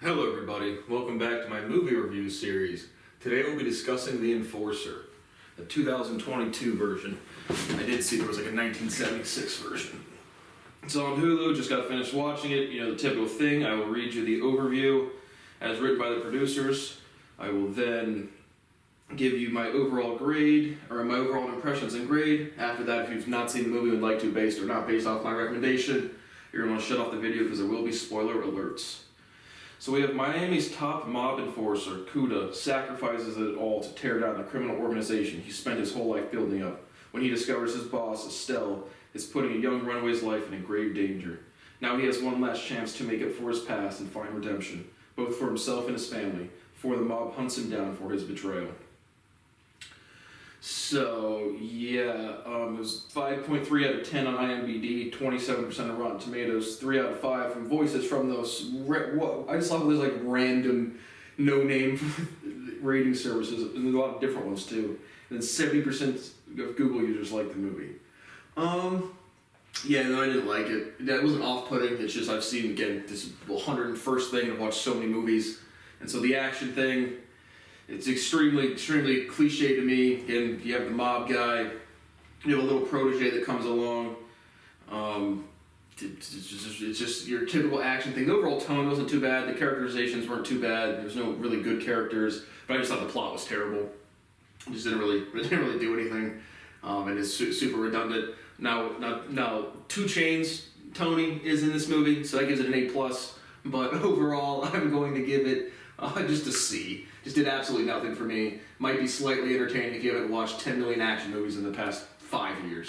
Hello everybody, welcome back to my movie review series. Today we'll be discussing The Enforcer, the 2022 version. I did see there was like a 1976 version. It's on Hulu, just got finished watching it. You know, the typical thing, I will read you the overview as written by the producers. I will then give you my overall grade, or my overall impressions and grade. After that, if you've not seen the movie and would like to, based or not based off my recommendation, you're going to want to shut off the video because there will be spoiler alerts. So we have Miami's top mob enforcer, Kuda, sacrifices it all to tear down the criminal organization he spent his whole life building up. When he discovers his boss, Estelle, is putting a young runaway's life in grave danger. Now he has one last chance to make up for his past and find redemption, both for himself and his family, before the mob hunts him down for his betrayal. So, yeah, it was 5.3 out of 10 on IMDb, 27% on Rotten Tomatoes, 3 out of 5 from voices from those, I just thought it was like random, no-name rating services, and a lot of different ones too. And then 70% of Google users liked the movie. Yeah, no, I didn't like it. It wasn't off-putting, it's just I've seen, again, this 101st thing, I've watched so many movies, and so the action thing, it's extremely cliche to me. Again, you have the mob guy, you have a little protege that comes along. It's just your typical action thing. The overall tone wasn't too bad. The characterizations weren't too bad. There's no really good characters, but I just thought the plot was terrible. It just didn't really do anything, and it's super redundant. Now, 2 Chainz, Tony is in this movie, so that gives it an A+. But overall, I'm going to give it just a C. Just did absolutely nothing for me. Might be slightly entertaining if you haven't watched 10 million action movies in the past 5 years.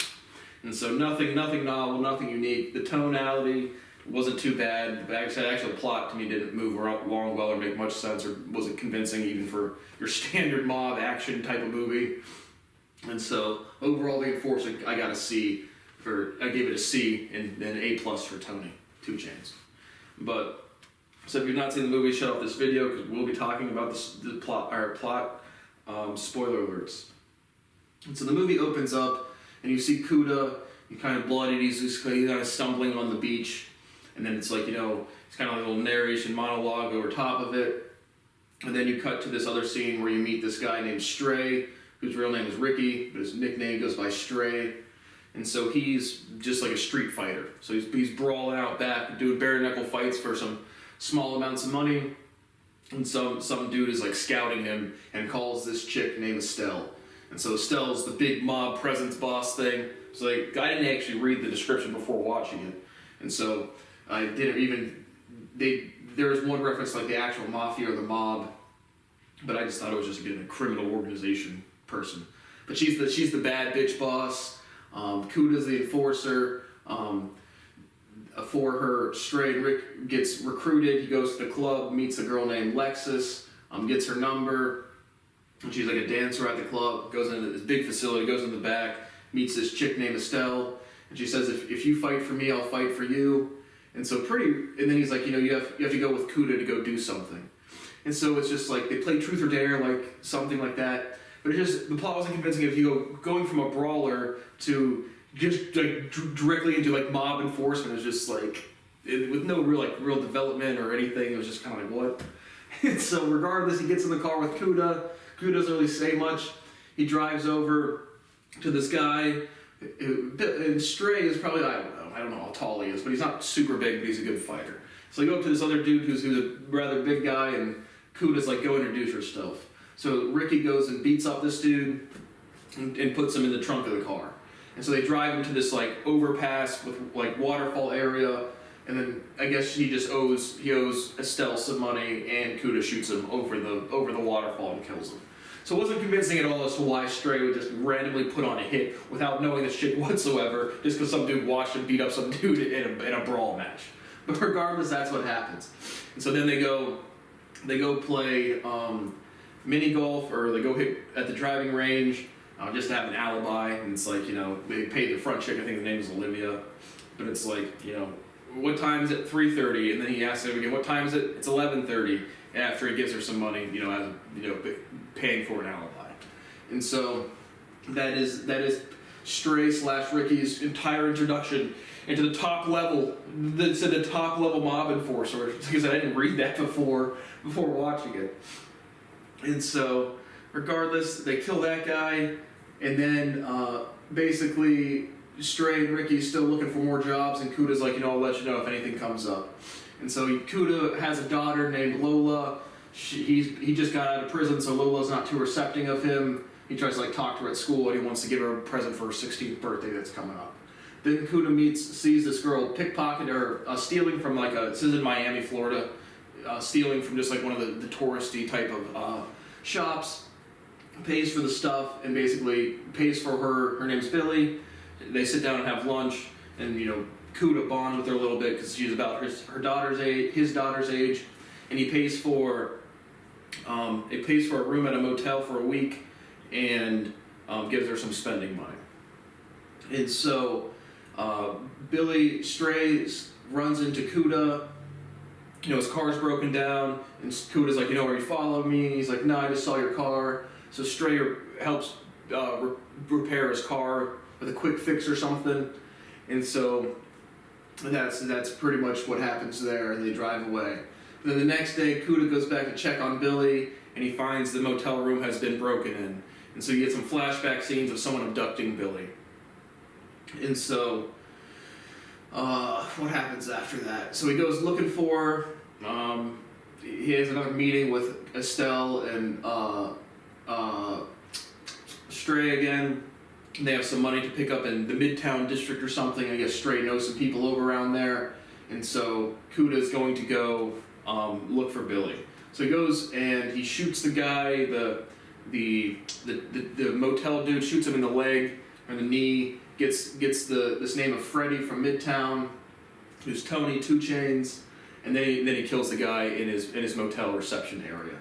And so nothing novel, nothing unique. The tonality wasn't too bad. The actual plot to me didn't move along well or make much sense or wasn't convincing even for your standard mob action type of movie. And so overall, The Enforcer, I got a C. I gave it a C and then A+ for Tony, 2 Chainz. But so if you've not seen the movie, shut off this video because we'll be talking about the plot spoiler alerts. And so the movie opens up and you see Kuda, he kind of bloodied, he's kind of stumbling on the beach, and then it's like, you know, it's kind of like a little narration monologue over top of it. And then you cut to this other scene where you meet this guy named Stray, whose real name is Ricky, but his nickname goes by Stray. And so he's just like a street fighter. So he's brawling out back, doing bare knuckle fights for some small amounts of money, and some dude is like scouting him and calls this chick named Estelle. And so Estelle's the big mob presence boss thing. So like, I didn't actually read the description before watching it, and so I didn't even. There's one reference like the actual mafia or the mob, but I just thought it was just again a criminal organization person. But she's the bad bitch boss. Kuda's the enforcer. For her, Stray, Rick gets recruited. He goes to the club, meets a girl named Lexus, gets her number, and she's like a dancer at the club, goes into this big facility, goes in the back, meets this chick named Estelle, and she says, if you fight for me, I'll fight for you. And so and then he's like, you know, you have to go with Kuda to go do something. And so it's just like, they play truth or dare, like something like that, but the plot wasn't convincing if you going from a brawler to just like directly into like mob enforcement is just like with no real development or anything. It was just kind of like what. And so regardless, he gets in the car with Kuda. Kuda doesn't really say much. He drives over to this guy. And Stray is probably I don't know how tall he is, but he's not super big, but he's a good fighter. So they go up to this other dude who's a rather big guy, and Kuda's like, go introduce yourself. So Ricky goes and beats up this dude and puts him in the trunk of the car. And so they drive into this like overpass with like waterfall area, and then I guess he owes Estelle some money, and Kuda shoots him over the waterfall and kills him. So it wasn't convincing at all as to why Stray would just randomly put on a hit without knowing this shit whatsoever, just because some dude watched him beat up some dude in a brawl match. But regardless, that's what happens. And so then they go play mini golf, or they go hit at the driving range. Just to have an alibi, and it's like, you know, they pay the front chick, I think the name is Olivia, but it's like, you know, what time is it? 3:30, and then he asks him again, what time is it? It's 11:30, after he gives her some money, you know, as, you know, paying for an alibi. And so that is Stray / Ricky's entire introduction into the top level. That's the top level mob enforcer, because I didn't read that before watching it. And so, regardless, they kill that guy, and then basically Stray and Ricky still looking for more jobs, and Kuda's like, I'll let you know if anything comes up. And so Kuda has a daughter named Lola. He just got out of prison, so Lola's not too accepting of him. He tries to talk to her at school, and he wants to give her a present for her 16th birthday that's coming up. Then Kuda sees this girl pickpocket or stealing from this is in Miami, Florida, stealing from just one of the touristy type of shops, pays for the stuff, and basically pays for her name's Billy. They sit down and have lunch, and Kuda bonds with her a little bit because she's about his daughter's age, and he pays for a room at a motel for a week, and gives her some spending money. And so Billy Stray runs into Kuda. His car's broken down, and Kuda's like, are you following me? And he's like, no, I just saw your car. So Stray helps repair his car with a quick fix or something, and so that's pretty much what happens there, and they drive away. Then the next day, Kuda goes back to check on Billy, and he finds the motel room has been broken in, and so you get some flashback scenes of someone abducting Billy. And so, what happens after that? So he goes looking for, he has another meeting with Estelle and Stray again. They have some money to pick up in the Midtown district or something. I guess Stray knows some people over around there, and so Kuda is going to go look for Billy. So he goes and he shoots the guy, the motel dude, shoots him in the leg or the knee. Gets this name of Freddie from Midtown, who's Tony 2 Chainz, and then he kills the guy in his motel reception area.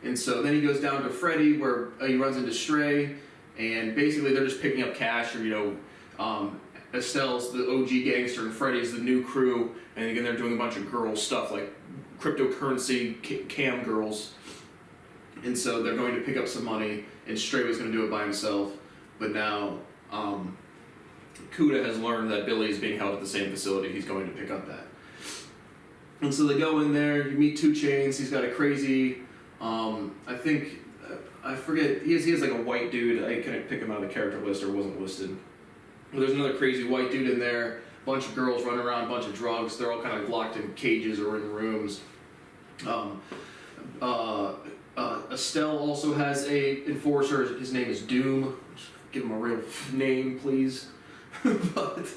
And so then he goes down to Freddie, where he runs into Stray, and basically they're just picking up cash, or Estelle's the OG gangster and Freddie's the new crew, and again they're doing a bunch of girl stuff like cryptocurrency cam girls. And so they're going to pick up some money, and Stray was going to do it by himself, but now Kuda has learned that Billy is being held at the same facility he's going to pick up at. And so they go in there, you meet 2 Chainz, he's got a crazy, I forget, he has a white dude, I couldn't pick him out of the character list or wasn't listed. But there's another crazy white dude in there, a bunch of girls running around, a bunch of drugs, they're all kind of locked in cages or in rooms. Estelle also has a enforcer, his name is Doom. Give him a real name, please. But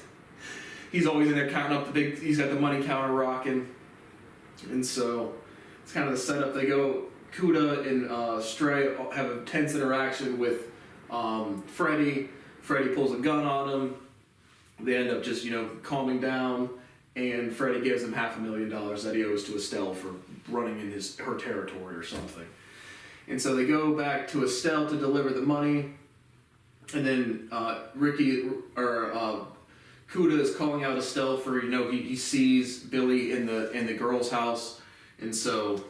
he's always in there counting up he's got the money counter rocking. And so it's kind of the setup. They go, Kuda and Stray have a tense interaction with Freddie. Freddie pulls a gun on him. They end up just, calming down, and Freddie gives him $500,000 that he owes to Estelle for running in her territory or something. And so they go back to Estelle to deliver the money, and then Kuda is calling out Estelle for, he sees Billy in the girl's house, and so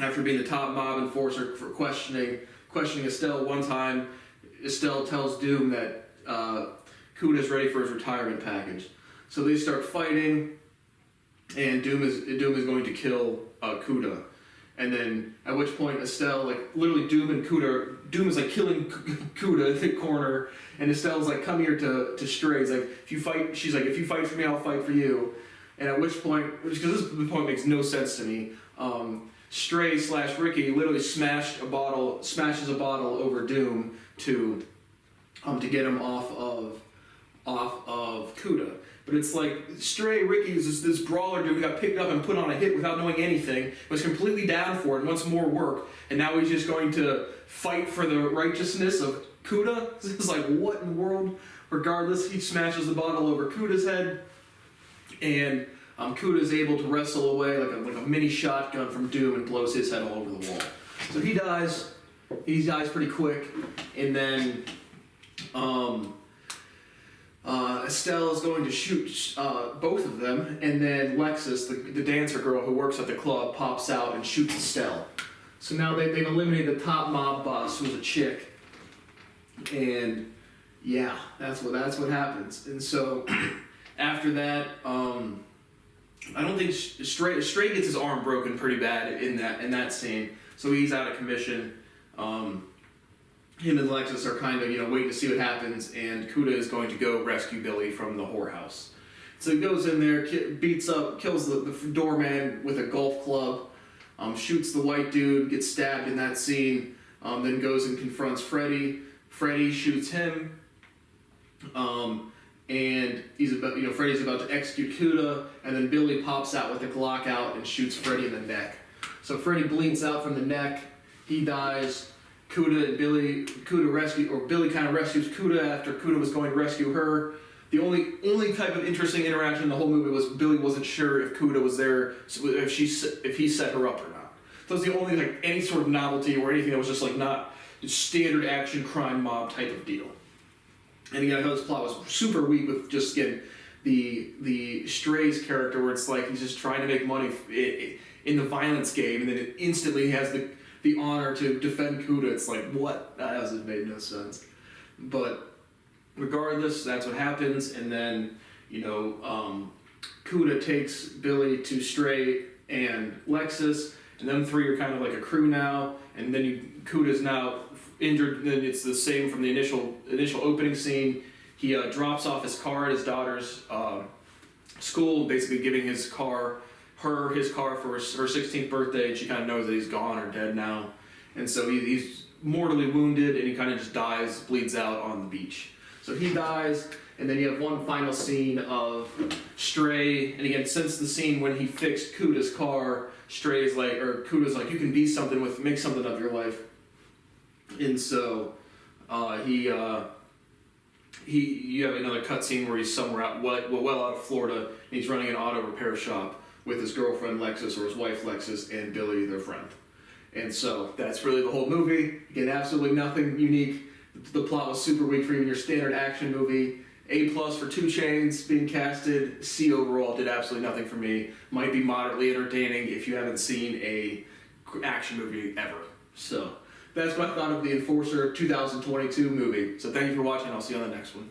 after being the top mob enforcer for questioning Estelle one time, Estelle tells Doom that Kuda is ready for his retirement package. So they start fighting, and Doom is going to kill Kuda. And then at which point Estelle, literally Doom is killing Kuda in the corner, and Estelle's come here to Stray. He's if you fight for me, I'll fight for you. And at which point, because this point makes no sense to me, Stray / Ricky literally smashes a bottle over Doom to get him off of Kuda. But it's Stray Ricky is this brawler dude who got picked up and put on a hit without knowing anything, was completely down for it and wants more work, and now he's just going to fight for the righteousness of Kuda? It's what in the world? Regardless, he smashes the bottle over Kuda's head, and Kuda is able to wrestle away like a mini shotgun from Doom and blows his head all over the wall. So he dies. He dies pretty quick, and then Estelle is going to shoot both of them, and then Lexus, the dancer girl who works at the club, pops out and shoots Estelle. So now they've eliminated the top mob boss, who's a chick, and yeah, that's what happens. And so After that, I don't think Stray gets his arm broken pretty bad in that scene, so he's out of commission. Him and Lexus are kind of waiting to see what happens, and Cuda is going to go rescue Billy from the whorehouse. So he goes in there, kills the doorman with a golf club, shoots the white dude, gets stabbed in that scene, then goes and confronts Freddy. Freddy shoots him, and Freddy's about to execute Cuda, and then Billy pops out with a Glock out and shoots Freddy in the neck. So Freddy bleeds out from the neck, he dies. Billy kind of rescues Cuda after Cuda was going to rescue her. The only type of interesting interaction in the whole movie was Billy wasn't sure if Cuda was there, if he set her up or not. So it's the only any sort of novelty or anything that was just not standard action crime mob type of deal. And again, I thought this plot was super weak with just getting the Stray's character, where it's he's just trying to make money in the violence game, and then it instantly has the honor to defend Cuda. It's what? That hasn't made no sense. But regardless, that's what happens, and then Cuda takes Billy to Stray and Lexus, and them three are kind of like a crew now. And then Cuda's now injured. And then it's the same from the initial opening scene. He drops off his car at his daughter's school, basically giving his car for her 16th birthday, and she kind of knows that he's gone or dead now. And so he's mortally wounded, and he kind of just dies, bleeds out on the beach. So he dies, and then you have one final scene of Stray. And again, since the scene when he fixed Cuda's car, Cuda's you can be something make something of your life. And so you have another cutscene where he's somewhere out well out of Florida, and he's running an auto repair shop with his girlfriend Lexus, or his wife Lexus, and Billy, their friend. And so that's really the whole movie. Again, absolutely nothing unique. The plot was super weak for even your standard action movie. A+ for 2 Chainz being casted. C overall, did absolutely nothing for me. Might be moderately entertaining if you haven't seen a action movie ever. So that's my thought of the Enforcer 2022 movie. So thank you for watching. I'll see you on the next one.